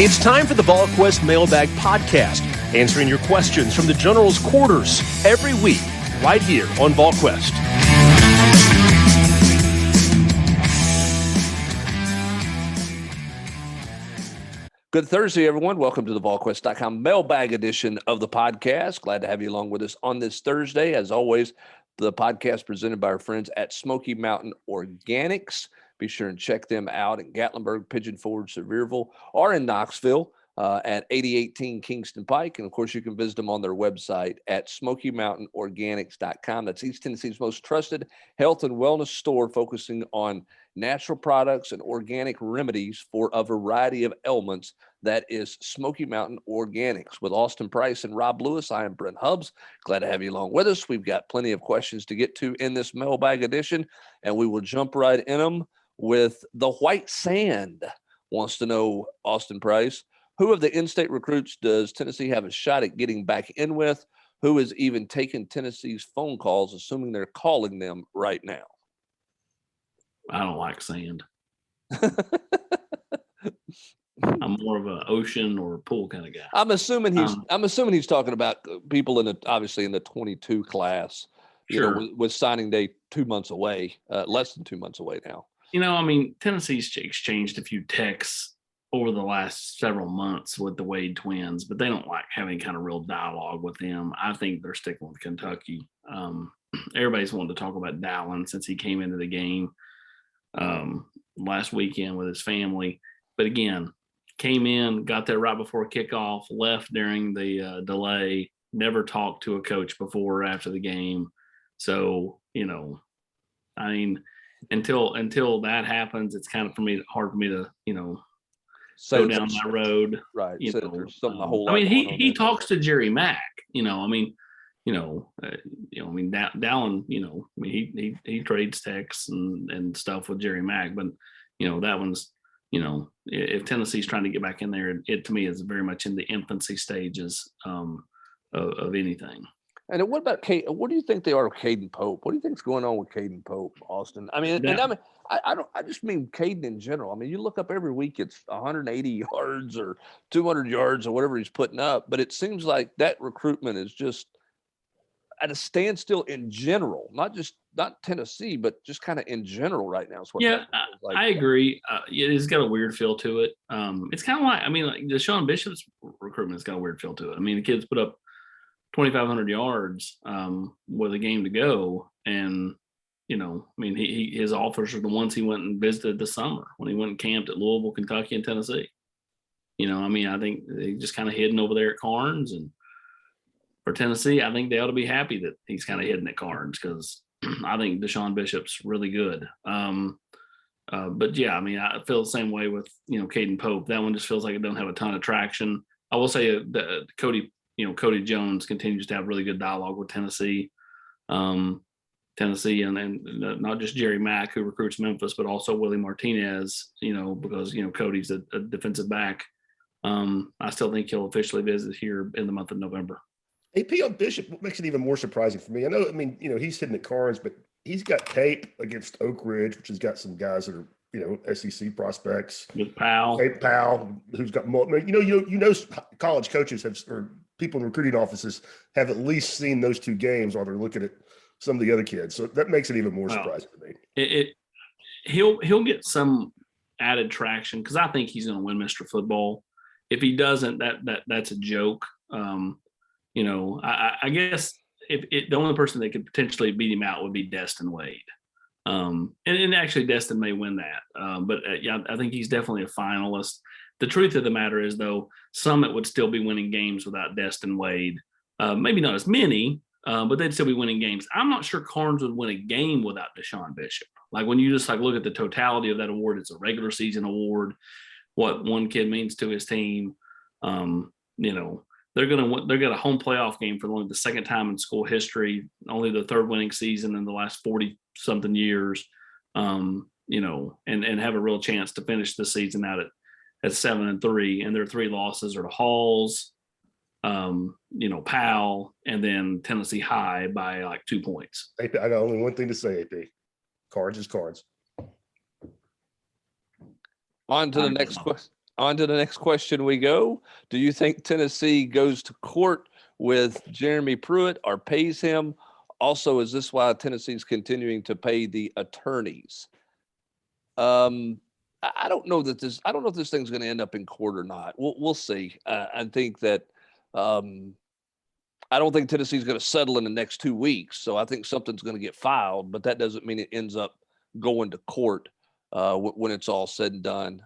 It's time for the Volquest Mailbag Podcast, answering your questions from the General's quarters every week, right here on Volquest. Good Thursday, everyone. Welcome to the Volquest.com mailbag edition of the podcast. Glad to have you along with us on this Thursday. As always, the podcast presented by our friends at Smoky Mountain Organics. Be sure and check them out in Gatlinburg, Pigeon Forge, Sevierville, or in Knoxville at 8018 Kingston Pike. And, of course, you can visit them on their website at SmokyMountainOrganics.com. That's East Tennessee's most trusted health and wellness store focusing on natural products and organic remedies for a variety of ailments. That is Smoky Mountain Organics. With Austin Price and Rob Lewis, I am Brent Hubbs. Glad to have you along with us. We've got plenty of questions to get to in this mailbag edition, and we will jump right in them with the White Sand. Wants to know, Austin Price, who of the in-state recruits does Tennessee have a shot at getting back in with? Who is even taking Tennessee's phone calls, assuming they're calling them right now? I don't like sand. I'm more of an ocean or pool kind of guy. I'm assuming he's talking about people obviously in the 22 class. Sure. With signing day 2 months away, less than 2 months away now. Tennessee's exchanged a few texts over the last several months with the Wade twins, but they don't like having kind of real dialogue with them. I think they're sticking with Kentucky. Everybody's wanted to talk about Dallin since he came into the game last weekend with his family. But again, came in, got there right before kickoff, left during the delay, never talked to a coach before or after the game. So, until that happens, it's kind of hard for me to, go down that road. Right. There's something a whole lot he talks to Jerry Mack, Dallin, he trades texts and stuff with Jerry Mack, but that one's, if Tennessee's trying to get back in there, it to me is very much in the infancy stages of anything. And what about what do you think they are with Caden Pope? What do you think's going on with Caden Pope, Austin? I just mean Caden in general. You look up every week, it's 180 yards or 200 yards or whatever he's putting up, but it seems like that recruitment is just at a standstill in general, not Tennessee, but just kind of in general right now. I agree. It's got a weird feel to it. It's kind of like Deshaun Bishop's recruitment's got a weird feel to it. The kid's put up 2,500 yards with a game to go, and his offers are the ones he went and visited this summer when he went and camped at Louisville, Kentucky, and Tennessee. I think they just kind of hidden over there at Carnes, and for Tennessee, I think they ought to be happy that he's kind of hidden at Carnes because I think Deshaun Bishop's really good. But yeah, I feel the same way with Caden Pope. That one just feels like it don't have a ton of traction. I will say that Cody Jones continues to have really good dialogue with Tennessee. Tennessee and not just Jerry Mack, who recruits Memphis, but also Willie Martinez, because, Cody's a defensive back. I still think he'll officially visit here in the month of November. AP on Bishop, what makes it even more surprising for me? I know, he's hitting at Carnes, but he's got tape against Oak Ridge, which has got some guys that are, SEC prospects. With Powell. Who's got college coaches or people in recruiting offices have at least seen those two games while they're looking at some of the other kids. So that makes it even more surprising to me. He'll get some added traction because I think he's going to win Mr. Football. If he doesn't, that's a joke. I guess the only person that could potentially beat him out would be Destin Wade. And actually Destin may win that. But I think he's definitely a finalist. The truth of the matter is, though, Summit would still be winning games without Destin Wade. Maybe not as many, but they'd still be winning games. I'm not sure Carnes would win a game without Deshaun Bishop. When you just look at the totality of that award, it's a regular season award. What one kid means to his team, they're got a home playoff game for only the second time in school history, only the third winning season in the last 40 something years, and have a real chance to finish the season out at 7-3, and their three losses are to Halls, Powell, and then Tennessee High by 2 points. AP, I got only one thing to say, AP. Cards is cards. On to the next question. On to the next question we go. Do you think Tennessee goes to court with Jeremy Pruitt or pays him? Also, is this why Tennessee's continuing to pay the attorneys? I don't know if this thing's going to end up in court or not. We'll see. I think that I don't think Tennessee's going to settle in the next 2 weeks. So I think something's going to get filed, but that doesn't mean it ends up going to court when it's all said and done.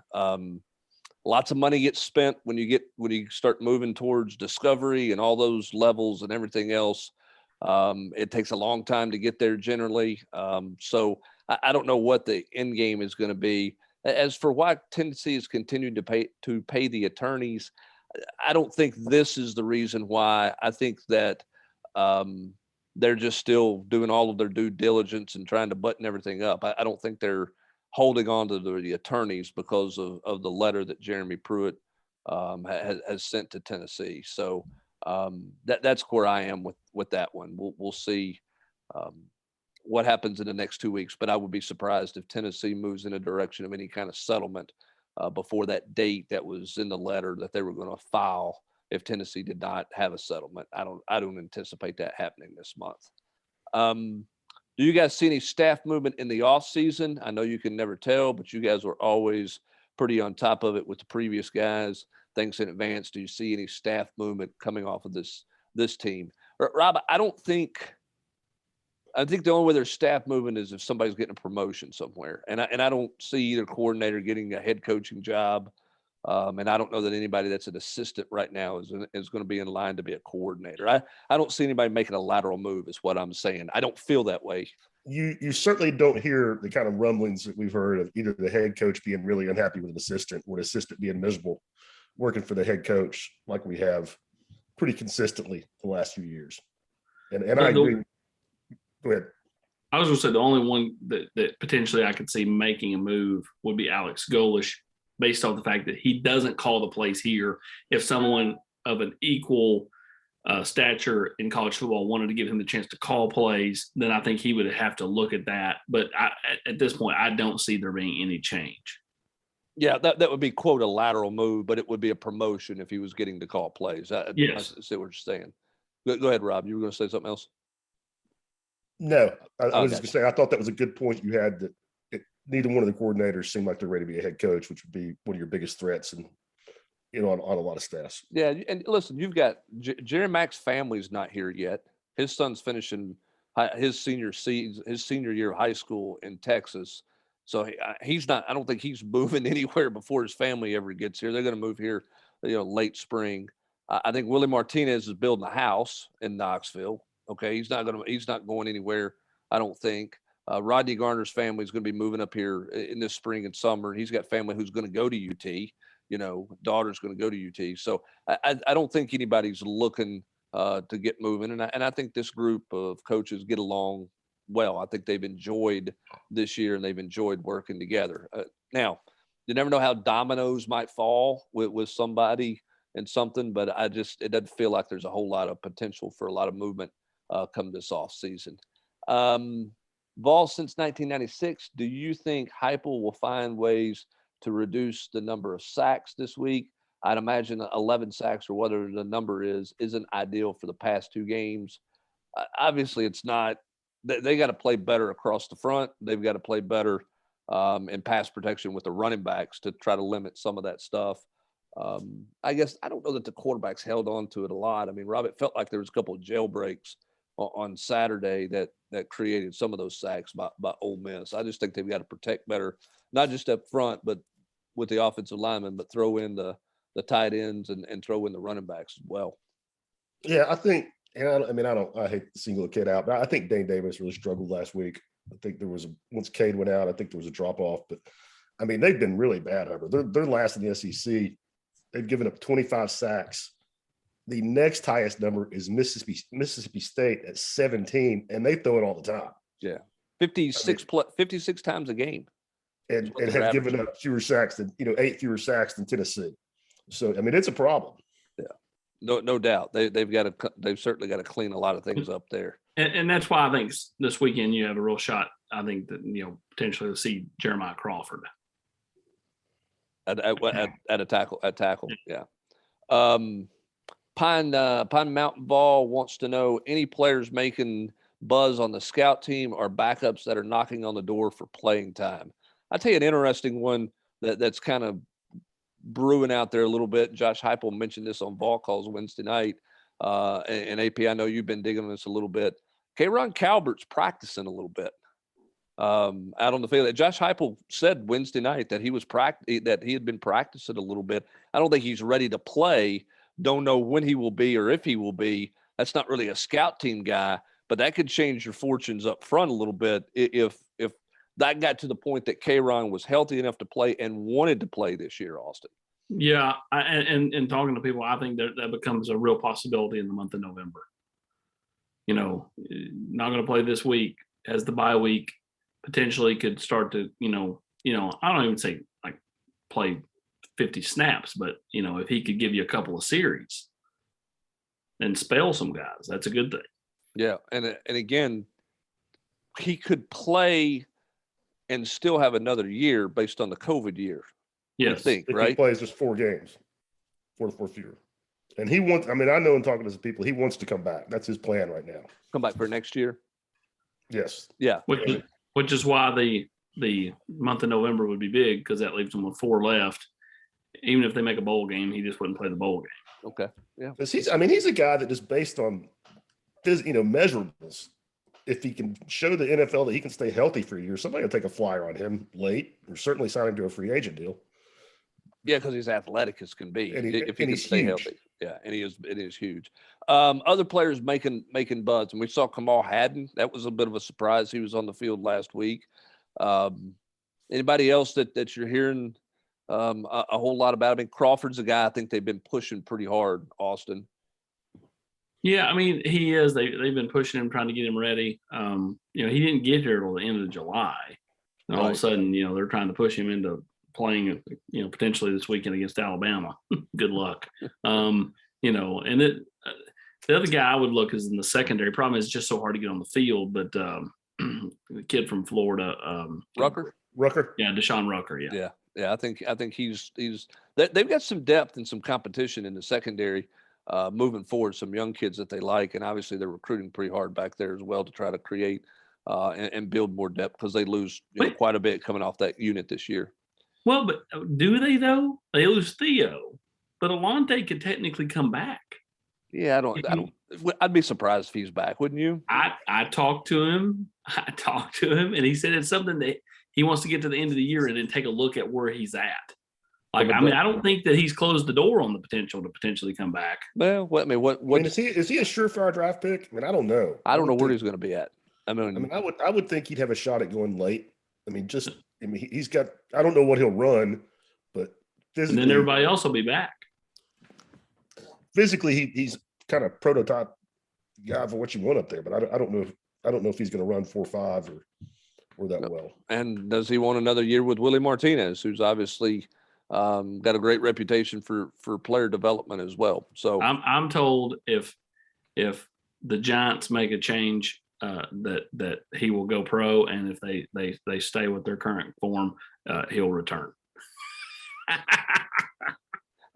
Lots of money gets spent when you start moving towards discovery and all those levels and everything else. It takes a long time to get there generally. So I don't know what the end game is going to be. As for why Tennessee is continuing to pay the attorneys, I don't think this is the reason why. I think that they're just still doing all of their due diligence and trying to button everything up. I don't think they're holding on to the attorneys because of the letter that Jeremy Pruitt has sent to Tennessee. So that's where I am with that one. We'll see what happens in the next 2 weeks, but I would be surprised if Tennessee moves in a direction of any kind of settlement before that date that was in the letter that they were going to file. If Tennessee did not have a settlement, I don't anticipate that happening this month. Do you guys see any staff movement in the off season? I know you can never tell, but you guys were always pretty on top of it with the previous guys. Things in advance. Do you see any staff movement coming off of this team? Rob, I think the only way there's staff movement is if somebody's getting a promotion somewhere, and I don't see either coordinator getting a head coaching job, and I don't know that anybody that's an assistant right now is going to be in line to be a coordinator. I don't see anybody making a lateral move, is what I'm saying. I don't feel that way. You certainly don't hear the kind of rumblings that we've heard of either the head coach being really unhappy with an assistant or an assistant being miserable working for the head coach, like we have pretty consistently the last few years. And I agree. Go ahead. I was going to say the only one that potentially I could see making a move would be Alex Golish, based off the fact that he doesn't call the plays here. If someone of an equal stature in college football wanted to give him the chance to call plays, then I think he would have to look at that. But at this point, I don't see there being any change. Yeah, that would be, quote, a lateral move, but it would be a promotion if he was getting to call plays. Yes. I see what you're saying. Go ahead, Rob. You were going to say something else? No, I was just going to say, I thought that was a good point you had, that neither one of the coordinators seemed like they're ready to be a head coach, which would be one of your biggest threats and on a lot of staffs. Yeah, and listen, you've got Jerry Mack's family's not here yet. His son's finishing his senior year of high school in Texas. So he's not, I don't think he's moving anywhere before his family ever gets here. They're going to move here, late spring. I think Willie Martinez is building a house in Knoxville. Okay, he's not going anywhere, I don't think. Rodney Garner's family is going to be moving up here in this spring and summer. He's got family who's going to go to UT. Daughter's going to go to UT. So I don't think anybody's looking to get moving. And I think this group of coaches get along well. I think they've enjoyed this year and they've enjoyed working together. Now, you never know how dominoes might fall with somebody and something, but it doesn't feel like there's a whole lot of potential for a lot of movement come this off season. Vol, since 1996, do you think Heupel will find ways to reduce the number of sacks this week? I'd imagine 11 sacks, or whatever the number isn't ideal for the past two games. Obviously, it's not. They got to play better across the front. They've got to play better in pass protection with the running backs to try to limit some of that stuff. I guess I don't know that the quarterbacks held on to it a lot. I mean, Rob, it felt like there was a couple of jailbreaks on Saturday that created some of those sacks by Ole Miss. I just think they've got to protect better, not just up front, but with the offensive linemen, but throw in the tight ends and throw in the running backs as well. Yeah, I think, and I hate to single a kid out, but I think Dane Davis really struggled last week. I think once Cade went out, I think there was a drop off, but I mean, they've been really bad, Hubbard. They're last in the SEC. They've given up 25 sacks. The next highest number is Mississippi State at 17, and they throw it all the time. Yeah, 56 times a game, and have given up fewer sacks than 8 fewer sacks than Tennessee. So I mean, it's a problem. Yeah, no doubt. They've certainly got to clean a lot of things up there. And that's why I think this weekend you have a real shot. I think that potentially to see Jeremiah Crawford. at a tackle. Yeah. Pine Mountain Ball wants to know any players making buzz on the scout team or backups that are knocking on the door for playing time. I'll tell you an interesting one that's kind of brewing out there a little bit. Josh Heupel mentioned this on Vol Calls Wednesday night. And AP, I know you've been digging on this a little bit. K-Ron Calvert's practicing a little bit out on the field. Josh Heupel said Wednesday night that that he had been practicing a little bit. I don't think he's ready to play. Don't know when he will be or if he will be. That's not really a scout team guy, but that could change your fortunes up front a little bit if that got to the point that K-Ron was healthy enough to play and wanted to play this year, Austin. Yeah, and talking to people, I think that becomes a real possibility in the month of November. Not going to play this week, as the bye week, potentially could start to, I don't even say like play 50 snaps, but if he could give you a couple of series and spell some guys, that's a good thing. Yeah, and again, he could play and still have another year based on the COVID year. Yes, I think, if right? He plays just 4 games for the fourth year. And he wants, I know in talking to some people, he wants to come back. That's his plan right now. Come back for next year? Yes. Yeah. Which is why the month of November would be big, because that leaves them with 4 left. Even if they make a bowl game, he just wouldn't play the bowl game. Okay. Yeah. Because he's a guy that just based on measurables, if he can show the NFL that he can stay healthy for a year, somebody will take a flyer on him late, or certainly sign him to a free agent deal. Yeah, because he's athletic as can be. If he can stay huge. healthy. Yeah, and it is huge. Other players making buzz, and we saw Kamal Haddon. That was a bit of a surprise. He was on the field last week. Anybody else that you're hearing a whole lot about? I mean, Crawford's a guy I think they've been pushing pretty hard, Austin. Yeah, he is. They've been pushing him, trying to get him ready. He didn't get here till the end of July. And all of a sudden, they're trying to push him into playing, potentially this weekend against Alabama. Good luck. And the other guy I would look is in the secondary. Problem is, it's just so hard to get on the field. But the kid from Florida, Rucker. Yeah, Deshaun Rucker. Yeah. I think he's they've got some depth and some competition in the secondary moving forward. Some young kids that they like, and obviously they're recruiting pretty hard back there as well to try to create and build more depth, because they lose quite a bit coming off that unit this year. Well, but do they though? They lose Theo, but Alante could technically come back. Yeah, I'd be surprised if he's back, wouldn't you? I talked to him, and he said it's something that he wants to get to the end of the year and then take a look at where he's at. I don't think that he's closed the door on the potential to potentially come back. Well, is he a surefire draft pick? I don't know. I don't know where he's going to be at. I would think he'd have a shot at going late. He's got, I don't know what he'll run, but physically, and then everybody else will be back. Physically, he's kind of prototype guy for what you want up there, but I don't know if he's going to run 4.5 or that well. And does he want another year with Willie Martinez, who's obviously got a great reputation for player development as well? So I'm told if the Giants make a change, that he will go pro, and if they stay with their current form, he'll return.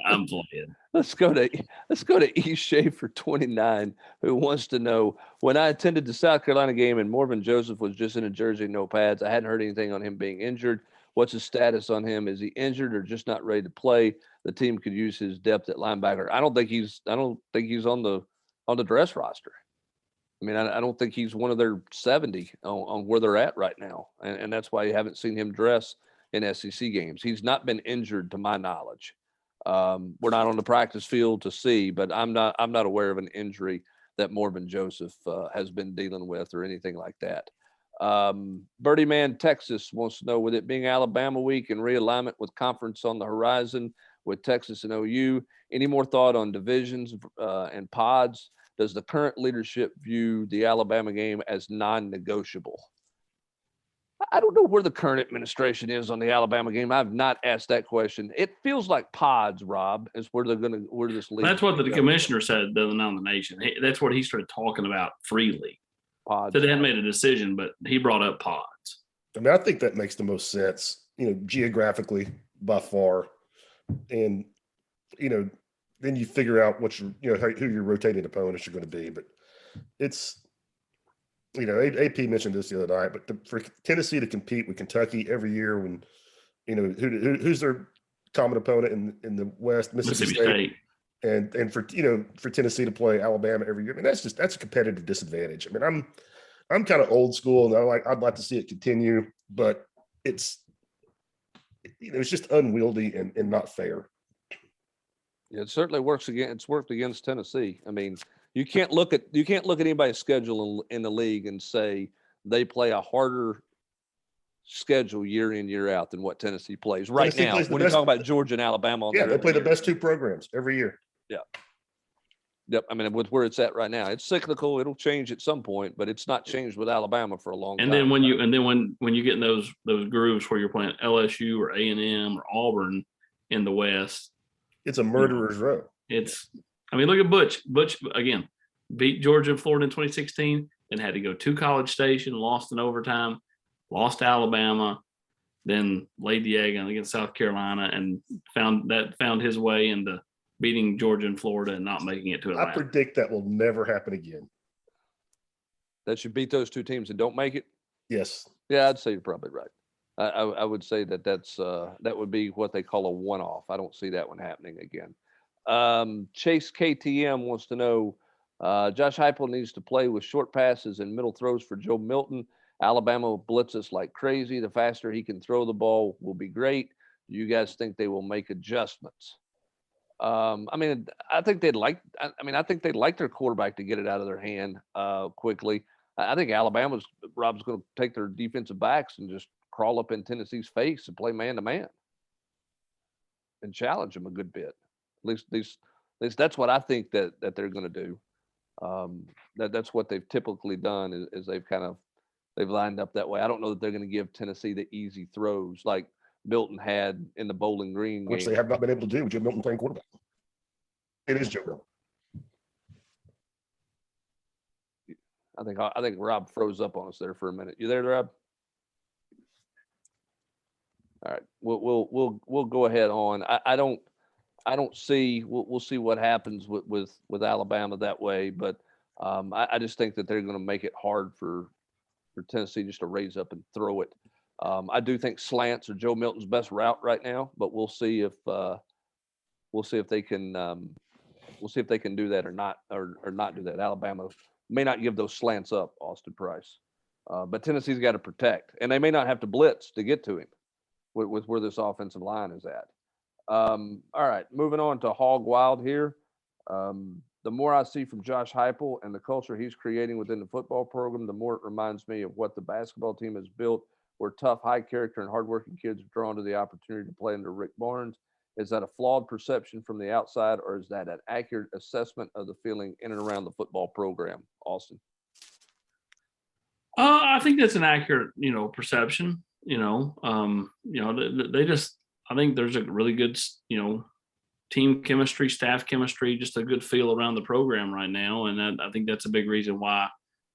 I'm playing. Let's go to E. Schaefer 29, who wants to know, when I attended the South Carolina game and Morvin Joseph was just in a jersey, no pads, I hadn't heard anything on him being injured. What's the status on him? Is he injured or just not ready to play? The team could use his depth at linebacker. I don't think he's on the dress roster. I don't think he's one of their 70 on where they're at right now. And that's why you haven't seen him dress in SEC games. He's not been injured to my knowledge. We're not on the practice field to see, but I'm not aware of an injury that Morvin Joseph has been dealing with or anything like that. Birdie Man Texas wants to know, with it being Alabama week and realignment with conference on the horizon with Texas and OU, any more thought on divisions and pods? Does the current leadership view the Alabama game as non-negotiable? I don't know where the current administration is on the Alabama game. I've not asked that question. It feels like pods, Rob, is where this league. That's what the commissioner said, the nomination. That's what he started talking about freely. Pods. So they hadn't made a decision, but he brought up pods. I think that makes the most sense, geographically by far. and then you figure out who your rotating opponents are going to be. But it's, AP mentioned this the other night, but for Tennessee to compete with Kentucky every year, when who's their common opponent in the West, Mississippi State. And for Tennessee to play Alabama every year, I mean, that's a competitive disadvantage. I mean, I'm kind of old school, and I'd like to see it continue, but it's just unwieldy and not fair. Yeah, it certainly works again. It's worked against Tennessee. I mean, you can't look at anybody's schedule in the league and say they play a harder schedule year in, year out than what Tennessee plays right now. When you talk about Georgia and Alabama, they play the best two programs every year. Yeah. Yep. I mean, with where it's at right now, it's cyclical. It'll change at some point, but it's not changed with Alabama for a long time. Then when you get in those grooves where you're playing LSU or A&M or Auburn in the West, it's a murderer's row. Look at Butch. Butch again beat Georgia and Florida in 2016, then had to go to College Station, lost in overtime, lost to Alabama, then laid the egg against South Carolina, and found his way into beating Georgia and Florida and not making it to Atlanta. I predict that will never happen again. That you beat those two teams and don't make it? Yes. Yeah, I'd say you're probably right. I would say that would be what they call a one-off. I don't see that one happening again. Chase KTM wants to know, Josh Heupel needs to play with short passes and middle throws for Joe Milton. Alabama will blitz us like crazy. The faster he can throw the ball will be great. Do you guys think they will make adjustments? I think they'd like their quarterback to get it out of their hand quickly. I think Rob's going to take their defensive backs and just crawl up in Tennessee's face and play man to man and challenge them a good bit. At least that's what I think that they're going to do. That's what they've typically done is they've lined up that way. I don't know that they're going to give Tennessee the easy throws like Milton had in the Bowling Green game, which they have not been able to do with Joe Milton playing quarterback. It is Joe Milton. I think Rob froze up on us there for a minute. You there, Rob? All right, we'll go ahead on. I don't see. We'll see what happens with Alabama that way, but I just think that they're going to make it hard for Tennessee just to raise up and throw it. I do think slants are Joe Milton's best route right now, but we'll see if they can do that or not do that. Alabama may not give those slants up, Austin Price, but Tennessee's got to protect, and they may not have to blitz to get to him with where this offensive line is at. All right, moving on to Hog Wild here. The more I see from Josh Heupel and the culture he's creating within the football program, the more it reminds me of what the basketball team has built, where tough, high character, and hardworking kids are drawn to the opportunity to play under Rick Barnes. Is that a flawed perception from the outside, or is that an accurate assessment of the feeling in and around the football program, Austin? I think that's an accurate, perception. I think there's a really good, team chemistry, staff chemistry, just a good feel around the program right now, and I think that's a big reason why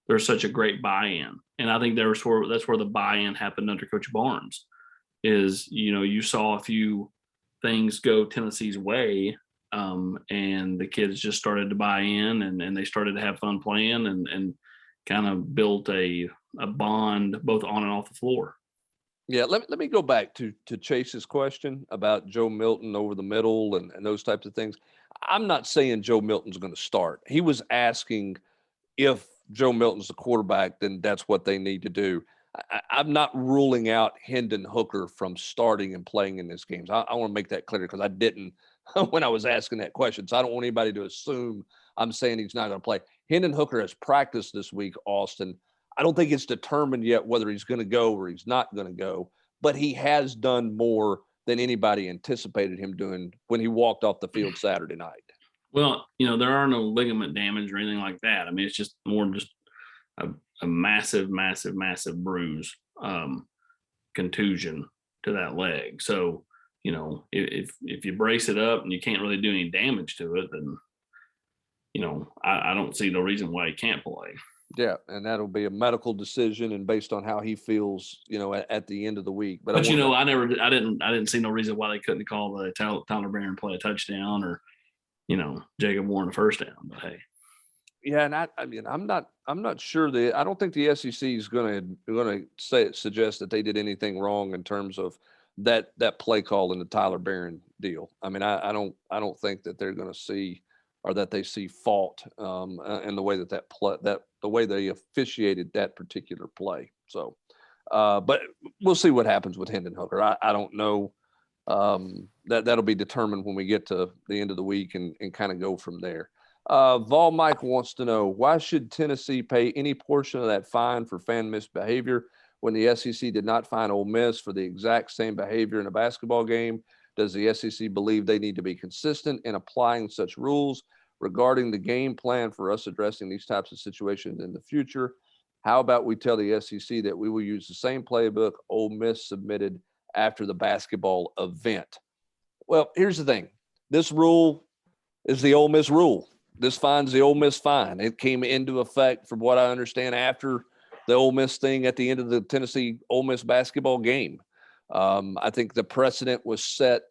there's such a great buy-in. And I think that's where the buy-in happened under Coach Barnes. Is you saw a few things go Tennessee's way, and the kids just started to buy in, and they started to have fun playing, and kind of built a bond both on and off the floor. Yeah, let me go back to Chase's question about Joe Milton over the middle and those types of things. I'm not saying Joe Milton's going to start. He was asking if Joe Milton's the quarterback, then that's what they need to do. I'm not ruling out Hendon Hooker from starting and playing in this game. I want to make that clear because I didn't when I was asking that question. So I don't want anybody to assume I'm saying he's not going to play. Hendon Hooker has practiced this week, Austin. I don't think it's determined yet whether he's going to go or he's not going to go, but he has done more than anybody anticipated him doing when he walked off the field Saturday night. Well, there are no ligament damage or anything like that. I mean, it's just more just a massive, massive, massive bruise, contusion to that leg. So, if you brace it up and you can't really do any damage to it, then, I don't see no reason why he can't play. Yeah, and that'll be a medical decision and based on how he feels, at the end of the week. But I didn't see no reason why they couldn't call the Tyler Barron play a touchdown or, Jacob Warren a first down. But hey. Yeah, and I'm not sure I don't think the SEC is going to suggest that they did anything wrong in terms of that play call in the Tyler Barron deal. I mean, I don't think that they're going to see or that they see fault in the way the way they officiated that particular play. So, but we'll see what happens with Hendon Hooker. I don't know. That'll be determined when we get to the end of the week and kind of go from there. Vol Mike wants to know, why should Tennessee pay any portion of that fine for fan misbehavior when the SEC did not fine Ole Miss for the exact same behavior in a basketball game? Does the SEC believe they need to be consistent in applying such rules regarding the game plan for us addressing these types of situations in the future? How about we tell the SEC that we will use the same playbook Ole Miss submitted after the basketball event? Well, here's the thing. This rule is the Ole Miss rule. This fine's the Ole Miss fine. It came into effect, from what I understand, after the Ole Miss thing at the end of the Tennessee Ole Miss basketball game. I think the precedent was set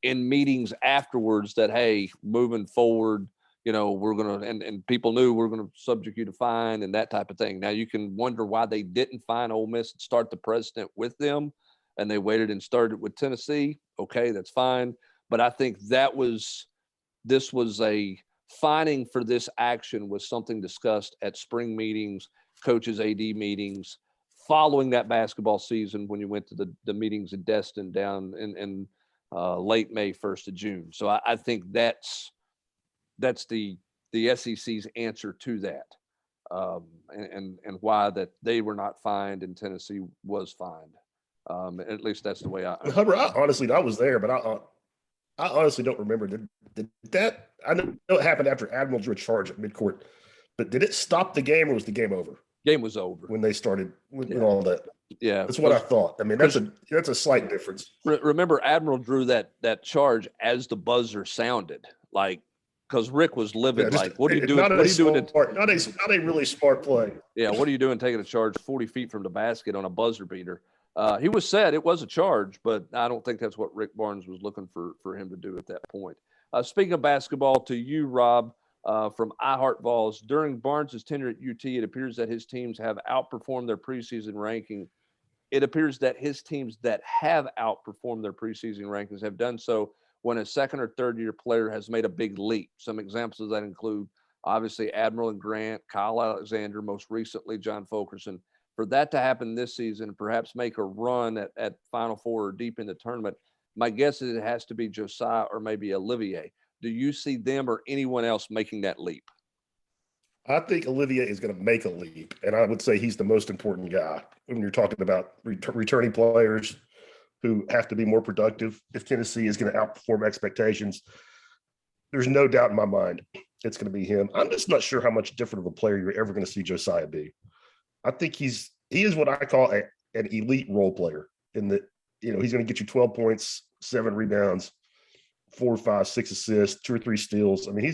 in meetings afterwards that, hey, moving forward, we're going to, and people knew we're going to subject you to fine and that type of thing. Now you can wonder why they didn't fine Ole Miss and start the precedent with them, and they waited and started with Tennessee. Okay, that's fine. But I think this was a fining for this action was something discussed at spring meetings, coaches, AD meetings, following that basketball season when you went to the meetings in Destin down in late May, 1st of June. So I think that's the SEC's answer to that, and why that they were not fined and Tennessee was fined. At least that's the way I was there, but I honestly don't remember. Did that? I know it happened after Admiral drew a charge at midcourt, but did it stop the game or was the game over? Game was over when they started with all that. Yeah, that's what I thought. I mean, that's a slight difference. Remember, Admiral drew that charge as the buzzer sounded, because Rick was livid. What are you doing? What are you doing? Not a really smart play. Yeah, what are you doing taking a charge 40 feet from the basket on a buzzer beater? He was said it was a charge, but I don't think that's what Rick Barnes was looking for him to do at that point. Speaking of basketball, to you, Rob, from iHeart Vols, during Barnes' tenure at UT, it appears that his teams have outperformed their preseason ranking. It appears that his teams that have outperformed their preseason rankings have done so when a second or third year player has made a big leap. Some examples of that include, obviously, Admiral and Grant, Kyle Alexander, most recently, John Fulkerson. For that to happen this season, perhaps make a run at Final Four or deep in the tournament, my guess is it has to be Josiah or maybe Olivier. Do you see them or anyone else making that leap? I think Olivier is going to make a leap, and I would say he's the most important guy when you're talking about returning players who have to be more productive. If Tennessee is going to outperform expectations, there's no doubt in my mind it's going to be him. I'm just not sure how much different of a player you're ever going to see Josiah be. I think he is what I call an elite role player in that, he's going to get you 12 points, 7 rebounds, 4 or 5, 6 assists, 2 or 3 steals. I mean,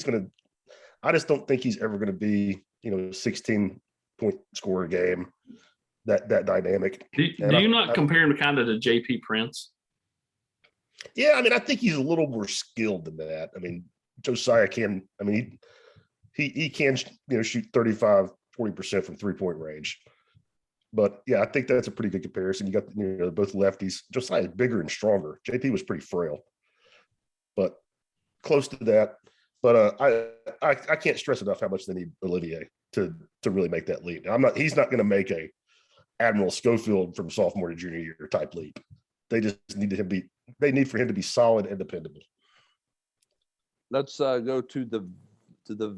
I just don't think he's ever going to be, 16-point scorer a game, that dynamic. Do you not compare him kind of to JP Prince? Yeah. I mean, I think he's a little more skilled than that. I mean, Josiah he can, shoot 35, 40% from 3-point range. But yeah, I think that's a pretty good comparison. You got both lefties. Josiah is bigger and stronger. JP was pretty frail, but close to that. But I can't stress enough how much they need Olivier to really make that leap. He's not going to make a Admiral Schofield from sophomore to junior year type leap. They just need for him to be solid and dependable. Let's go to the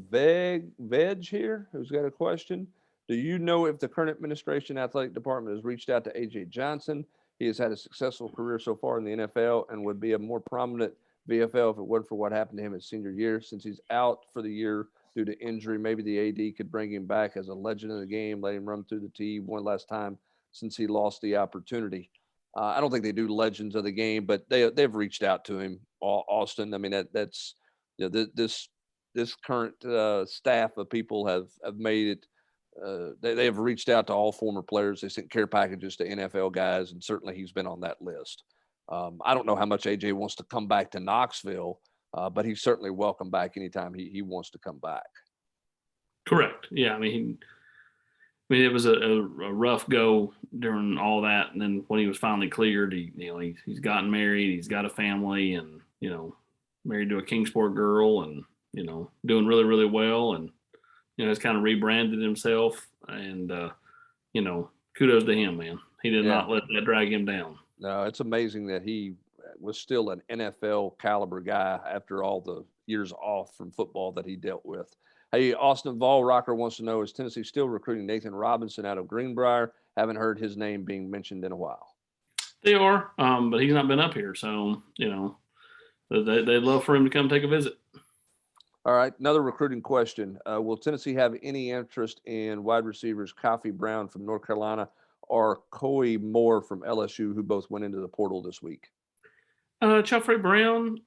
veg here, who's got a question. Do you know if the current administration athletic department has reached out to A.J. Johnson? He has had a successful career so far in the NFL and would be a more prominent VFL if it weren't for what happened to him his senior year. Since he's out for the year due to injury, maybe the AD could bring him back as a legend of the game, let him run through the tee one last time since he lost the opportunity. I don't think they do legends of the game, but they've reached out to him, Austin. I mean, that's this current staff of people have made it they have reached out to all former players. They sent care packages to NFL guys, and certainly he's been on that list. I don't know how much AJ wants to come back to Knoxville, but he's certainly welcome back anytime he wants to come back. Correct. Yeah. I mean, it was a rough go during all that. And then when he was finally cleared, he's gotten married, he's got a family, and, married to a Kingsport girl, and, doing really, really well. And, has kind of rebranded himself, and, kudos to him, man. He did not let that drag him down. No, it's amazing that he was still an NFL caliber guy after all the years off from football that he dealt with. Hey, Austin Rocker wants to know, is Tennessee still recruiting Nathan Robinson out of Greenbrier? Haven't heard his name being mentioned in a while. They are, but he's not been up here. So, they'd love for him to come take a visit. All right, another recruiting question. Will Tennessee have any interest in wide receivers Coffee Brown from North Carolina or Coy Moore from LSU, who both went into the portal this week? Choffrey Brown,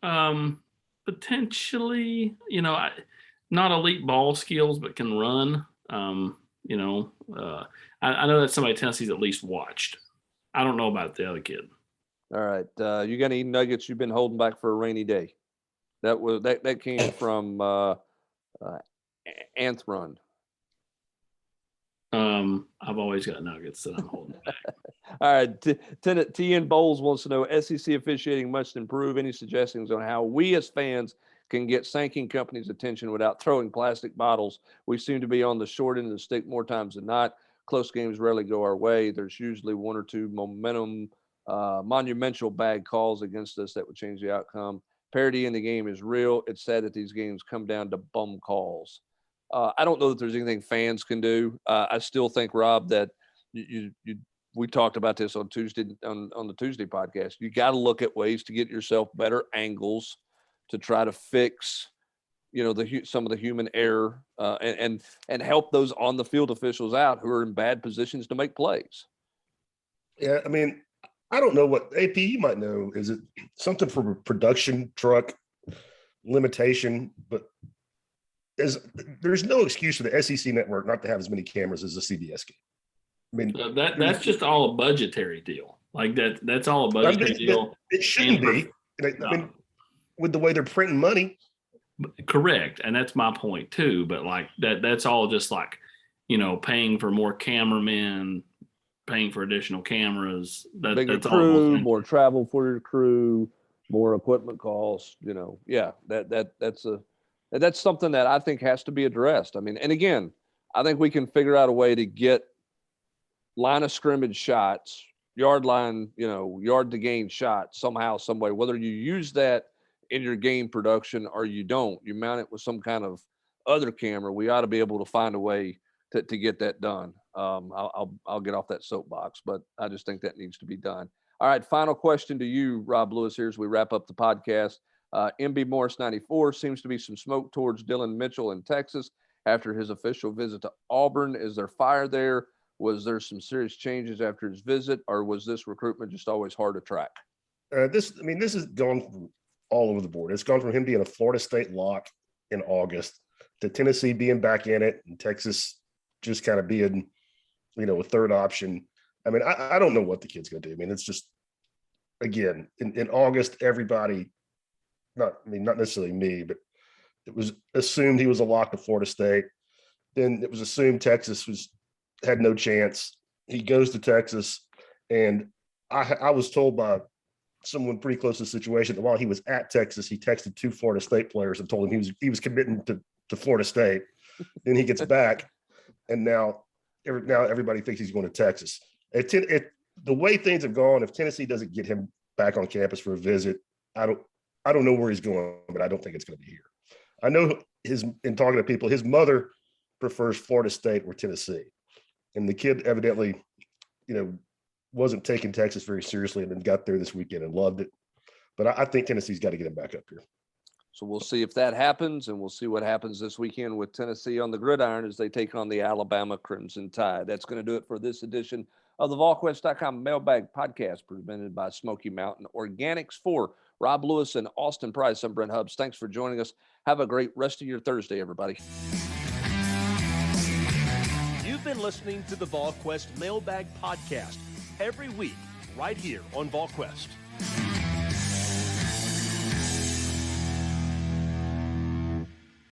potentially, not elite ball skills, but can run. I know that's somebody Tennessee's at least watched. I don't know about the other kid. All right. You got any nuggets you've been holding back for a rainy day? That came from Anthrun. I've always got nuggets that I'm holding back. All right. TN Bowles wants to know, SEC officiating must improve. Any suggestions on how we as fans can get Sanking Company's attention without throwing plastic bottles? We seem to be on the short end of the stick more times than not. Close games rarely go our way. There's usually one or two monumental bad calls against us that would change the outcome. Parity in the game is real. It's sad that these games come down to bum calls. I don't know that there's anything fans can do. I still think, Rob, that we talked about this on Tuesday on the Tuesday podcast. You got to look at ways to get yourself better angles to try to fix, some of the human error and help those on the field officials out who are in bad positions to make plays. Yeah, I mean, I don't know what AP you might know. Is it something for a production truck limitation? But there's no excuse for the SEC network not to have as many cameras as the CBS game. I mean, that's just all a budgetary deal. Like that's all a budgetary deal. It shouldn't be. I mean, with the way they're printing money. Correct, and that's my point too. But like that's all just like, paying for more cameramen, paying for additional cameras. Bigger crew, more travel for your crew, more equipment costs. That's something that I think has to be addressed. I mean, and again, I think we can figure out a way to get line of scrimmage shots, yard to gain shots somehow, some way, whether you use that in your game production or you don't, you mount it with some kind of other camera. We ought to be able to find a way to get that done. I'll get off that soapbox, but I just think that needs to be done. All right. Final question to you, Rob Lewis, here as we wrap up the podcast. MB Morris 94 seems to be some smoke towards Dylan Mitchell in Texas after his official visit to Auburn. Is there fire there? Was there some serious changes after his visit, or was this recruitment just always hard to track? This has gone all over the board. It's gone from him being a Florida State lock in August to Tennessee being back in it and Texas just kind of being, a third option. I mean, I don't know what the kid's going to do. I mean, it's just, again, in August, everybody, not necessarily me, but it was assumed he was a lock to Florida State. Then it was assumed Texas had no chance. He goes to Texas, and I was told by someone pretty close to the situation that while he was at Texas, he texted 2 Florida State players and told him he was committing to Florida State. Then he gets back, and now everybody thinks he's going to Texas. The way things have gone, if Tennessee doesn't get him back on campus for a visit, I don't know where he's going, but I don't think it's going to be here. I know in talking to people, his mother prefers Florida State or Tennessee. And the kid evidently, wasn't taking Texas very seriously and then got there this weekend and loved it. But I think Tennessee's got to get him back up here. So we'll see if that happens, and we'll see what happens this weekend with Tennessee on the gridiron as they take on the Alabama Crimson Tide. That's going to do it for this edition of the Volquest.com Mailbag Podcast presented by Smoky Mountain Organics. For Rob Lewis and Austin Price, I'm Brent Hubbs. Thanks for joining us. Have a great rest of your Thursday, everybody. been listening to the Volquest Mailbag Podcast every week right here on Volquest.